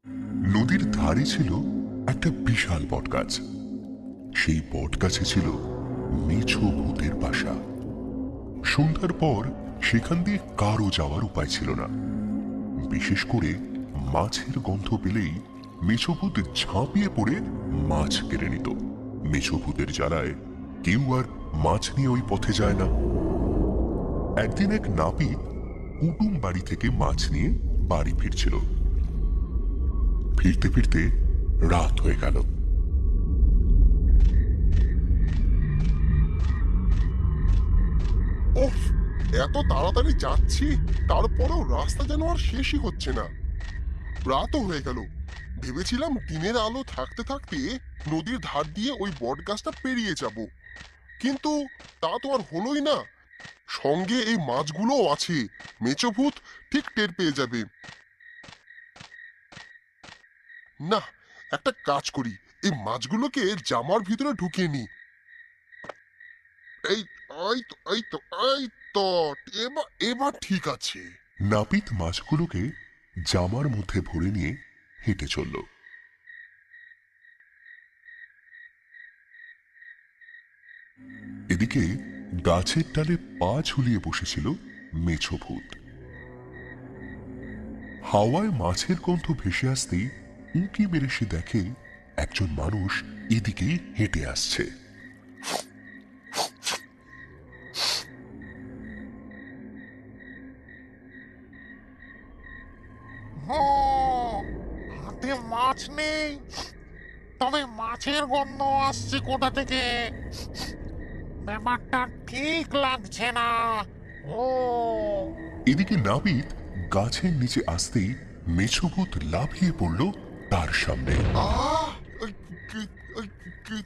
নদীর ধারে ছিল একটা বিশাল বটগাছ। সেই বটগাছে ছিল মেছো ভূতের বাসা। সন্ধ্যার পর সেখান দিয়ে কারো যাওয়ার উপায় ছিল না। বিশেষ করে মাছের গন্ধ পেলেই মেছো ভূত ঝাঁপিয়ে পড়ে মাছ কেড়ে নিত। মেছো ভূতের জ্বালায় কেউ আর মাছ নিয়ে ওই পথে যায় না। একদিন এক নাপিত কুটুম বাড়ি থেকে মাছ নিয়ে বাড়ি ফিরছিল। ফিরতে ফিরতে রাত হয়ে গেল। ওহ, এত তাড়াতাড়ি যাচ্ছি, তারপরেও রাস্তা যেন আর শেষই হচ্ছে না। রাতও হয়ে গেল। ভেবেছিলাম দিনের আলো থাকতে থাকতে নদীর ধার দিয়ে ওই বট গাছটা পেরিয়ে যাব, কিন্তু তা তো আর হলোই না। সঙ্গে এই মাছগুলোও আছে। মেচোভূত ঠিক টের পেয়ে যাবে। না, একটা কাজ করি, এই মাছগুলোকে জামার ভিতরে ঢুকিয়ে নি। এই এই তো এবার এবার ঠিক আছে। নাপিত মাছগুলোকে জামার মধ্যে ভরে নিয়ে হেঁটে চলল। এদিকে গাছের ডালে পা ঝুলিয়ে বসেছিল মেছো ভূত। হাওয়ায় মাছের গন্ধ ভেসে আসতেই উঁকি মেরে সে দেখে একজন মানুষ এদিকে হেঁটে আসছে। হাতে মাছ নেই, তবে মাছের গন্ধ আসছে কোথা থেকে? ব্যাপারটা ঠিক লাগছে না। ও এদিকে নাপিত গাছের নিচে আসতেই মেছো ভূত লাফিয়ে পড়ল তার সামনে। আহ ওই, কি- ওই, কি-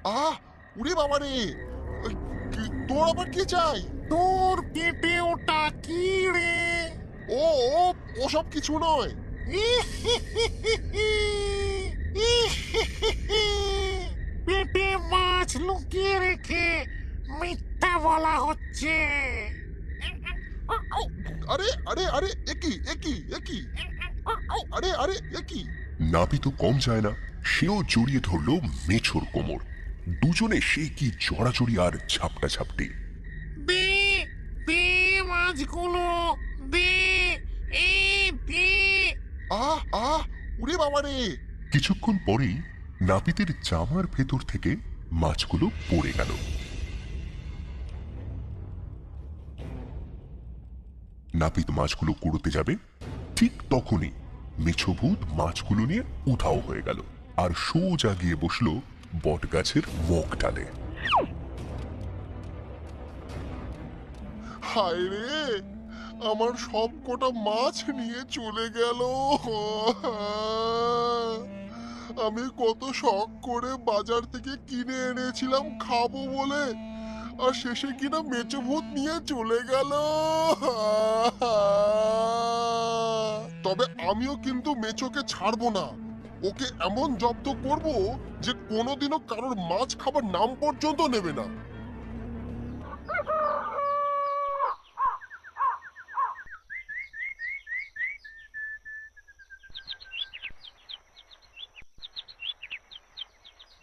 আহ উড়ে বাবা রে! তোর আবার কি চাই? তোর পেটে ওটা কি রে? ও ও ওসব কিছু নয়। পেটে মাছ লুকিয়ে রেখে মিথ্যা বলা হচ্ছে। আরে আরে আরে, একই একই একই, আরে আরে একই। নাপিতও কম যায় না, সেও জড়িয়ে ধরল মেছোর কোমর। দুজনে সে কি জড়াজড়ি আর ঝাপটা ঝাপটি। দে দে মাছগুলো, দে এ দে। আহ আহ উড়ে বাবা রে! কিছুক্ষণ পরেই নাপিতের জামার ভেতর থেকে মাছগুলো পড়ে গেল। নাপিত মাছগুলো কুড়োতে যাবে, ঠিক তখনই মেছো ভূত মাছগুলো নিয়ে উধাও হয়ে গেল আর সোজা গিয়ে বসলো বটগাছের মুখ ডালে। হায় রে, আমার সব কটা মাছ নিয়ে চলে গেল। আমি কত শখ করে বাজার থেকে কিনে এনেছিলাম খাবো বলে, আর শেষে কিনা মেচো ভূত নিয়ে চলে গেল। তবে আমিও কিন্তু মেচোকে ছাড়বো না। ওকে এমন জব্দ করব যে কোনোদিনও কারোর মাছ খাবার নাম পর্যন্ত নেবে না।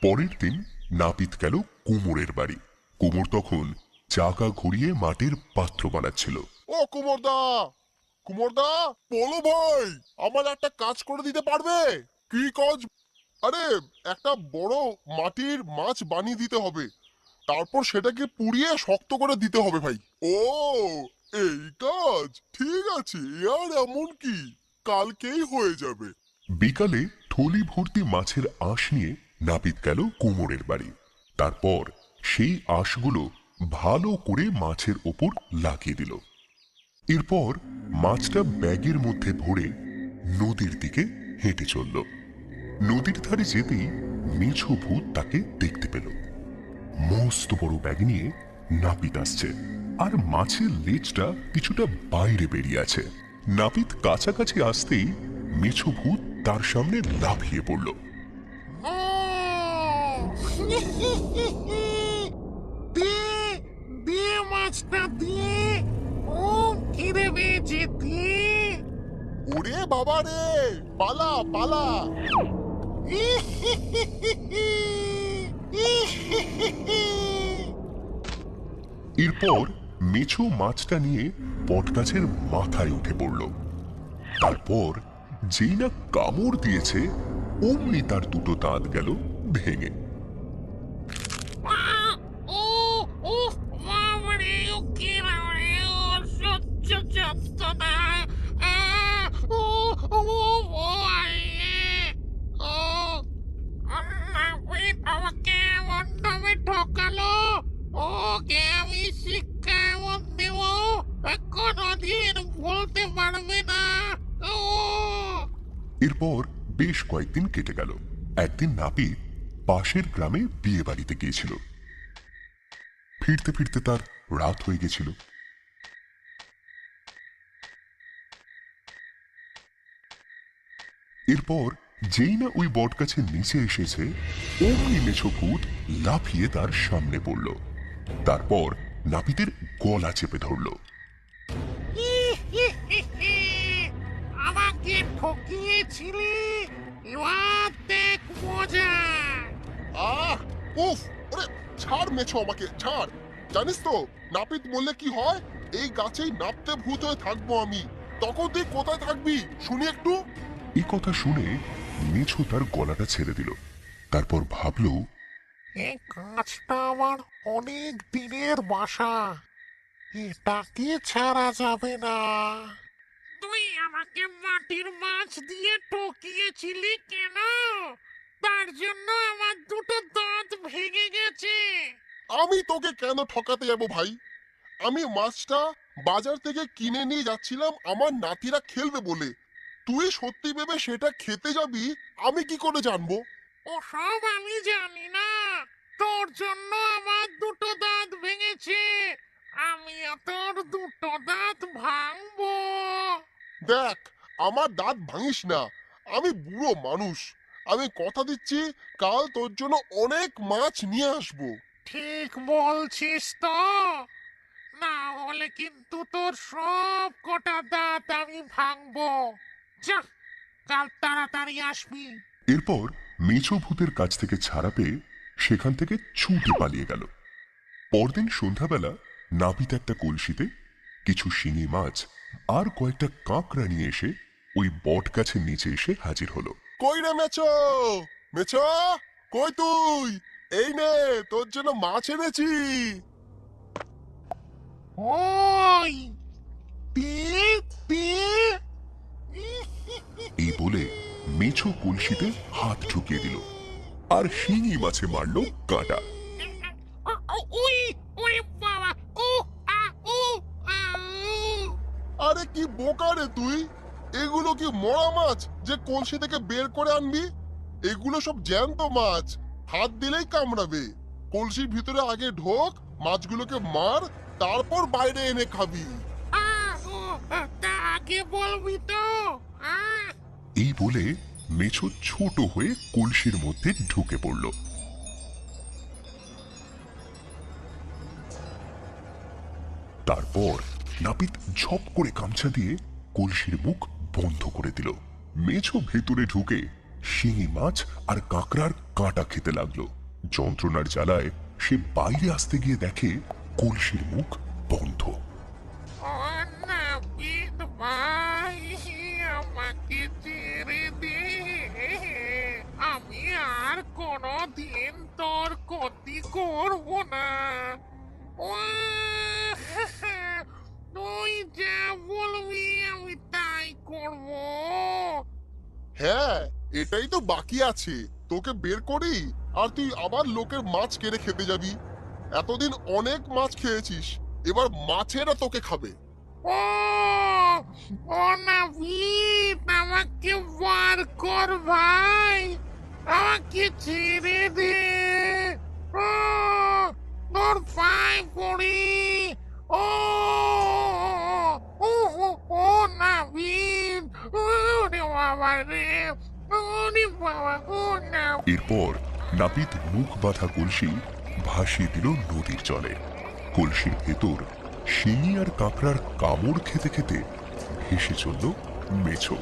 পরের দিন নাপিত গেল কুমোরের বাড়ি। কুমোর তখন চাকা ঘুরিয়ে মাটির পাত্র বানাচ্ছিল। ও কুমোরদা, কুমোরদা, বলো ভাই, আমার একটা কাজ করে দিতে পারবে? কি কাজ? আরে, একটা বড় মাটির মাছ বানিয়ে দিতে হবে, তারপর সেটাকে পুড়িয়ে শক্ত করে দিতে হবে ভাই। ও, এই কাজ? ঠিক আছে, আর এমন কি, কালকেই হয়ে যাবে। বিকালে থলি ভর্তি মাছের আঁশ নিয়ে নাপিত গেল কুমোরের বাড়ি। তারপর সেই আঁশগুলো ভালো করে মাছের ওপর লাগিয়ে দিল। এরপর মাছটা ব্যাগের মধ্যে ভরে নদীর দিকে হেঁটে চলল। নদীর ধারে যেতেই মেছো ভূত তাকে দেখতে পেল। মস্ত বড় ব্যাগ নিয়ে নাপিত আসছে, আর মাছের লেজটা কিছুটা বাইরে বেরিয়ে আছে। নাপিত কাছাকাছি আসতেই মেছো ভূত তার সামনে লাফিয়ে পড়ল। দে দে মাছটা দে। ও কি দেবে যেতে। ওরে বাবা রে, পালা পালা। এরপর মেছো মাছটা নিয়ে বটগাছের মাথায় উঠে পড়ল। তারপর যেই না কামড় দিয়েছে অমনি তার দুটো দাঁত গেল ভেঙে। ও ও বাবারে, ও কি রে, ও সহ্য যন্ত্রণা। ও ও ভাই, ও নাপিত আমাকে এমন ভাবে ঠকালো। ওকে আমি শিক্ষা এমন দেব কোনদিন ভুলতে পারবে না। ও এরপর বেশ কয়েকদিন কেটে গেল। একদিন নাপিত পাশের গ্রামে বিয়ে বাড়িতে গিয়েছিল। ফিরতে ফিরতে তার রাত হয়ে গেছিল। এরপর যেই না ওই বটগাছের নিচে এসেছে অমনি মেছো ভূত লাফিয়ে তার সামনে পড়ল। তারপর নাপিতের গলা চেপে ধরল। আমাকে ঠকিয়েছিলি, এবার দেখ মজা। আহ উফ, ওরে ছাড় মেছো, আমাকে ছাড়। জানিস তো নাপিত বললে কি হয়, এই গাছেই নাপতে ভূত হয়ে থাকবো আমি। তখন তুই কোথায় থাকবি শুনি একটু। এই কথা শুনে মেছো তার গলাটা ছেড়ে দিল। তারপর ভাবল, এই গাছটা আমার অনেক দিনের বাসা, এটাকে ছাড়া যাবে না। তুই আমাকে মাটির মাছ দিয়ে ঠকিয়েছিলি কেন? তার জন্য আমার দুটো দাঁত ভেঙে গেছে। আমি তোকে কেন ঠকাতে যাবো ভাই? আমি মাছটা বাজার থেকে কিনে নিয়ে যাচ্ছিলাম আমার নাতিরা খেলবে বলে। তুই সত্যি ভেবে সেটা খেতে যাবি, আমি কি করে জানবো? ওসব আমি জানি না, তোর জন্য আমার দুটো দাঁত ভেঙেছে, আমিও তোর দুটো দাঁত ভাঙবো। দেখ, আমার দাঁত ভাঙিস না, আমি বুড়ো মানুষ। আমি কথা দিচ্ছি কাল তোর জন্য অনেক মাছ নিয়ে আসবো। ঠিক বলছিস তো? না হলে কিন্তু তোর সব কটা দাঁত আমি ভাঙবো। যা, কাল তাড়াতাড়ি আসবি। এরপর মেছো ভূতের কাছ থেকে ছাড়া পেয়ে সেখান থেকে ছুটে পালিয়ে গেল। পরদিন সন্ধ্যাবেলা নাপিত একটা কলসিতে কিছু শিঙি মাছ আর কয়েকটা কাঁকড়া নিয়ে এসে ওই বট গাছের নিচে এসে হাজির হলো। কই রে মেছো, মেছো কই তুই? এই নে তোর জন্য মাছ এনেছি। ওই তে তে এই বলে মেছো কলসিতে হাত ঢুকিয়ে দিল আর শিঙি মাছে মারলো কাঁটা। ওই ওরে বাবা, ও আ ও আ আরে কি বোকা রে তুই! এগুলো কি মরা মাছ যে কলসি থেকে বের করে আনবি? এগুলো সব জ্যান্ত মাছ, হাত দিলেই কামড়াবে। কলসির ভিতরে আগে ঢোক, মাছগুলোকে মার, তারপর বাইরে এনে খাবি। ও, তা আগে বলবি তো। আ এই বলে মেছো ছোট হয়ে কলসির মধ্যে ঢুকে পড়ল। তারপর নাপিত ঝপ করে গামছা দিয়ে কলসির মুখ বন্ধ করে দিল। মেছো ভেতরে ঢুকে শিঙি মাছ আর কাঁকড়ার কাঁটা খেতে লাগলো। যন্ত্রণার জ্বালায় সে বাইরে আসতে গিয়ে দেখে কলসির মুখ বন্ধ। ও নাপিত ভাই, আমাকে ছেড়ে দে, আমি আর কোনোদিন তোর ক্ষতি করব না। ও, তুই যা বলবি আমি তাই করব। হ্যাঁ, এটাই তো বাকি আছে, তোকে বের করি আর তুই আবার লোকের মাছ কেড়ে খেতে যাবি। এতদিন অনেক মাছ খেয়েছিস, এবার মাছেরা তোকে খাবে। ও ও নাপিত, আমাকে বার কর ভাই, আমাকে ছেড়ে দে। ও তোর পায়ে পড়ি। ও ও ও ও নাপিত, ওরে বাবা রে, ওরে বাবা, ও না। এরপর নাপিত মুখ বাঁধা কলসি ভাসিয়ে দিল নদীর জলে। কলসির ভেতর শিঙি আর কাঁকড়ার কামড় খেতে খেতে ভেসে চলল মেছো।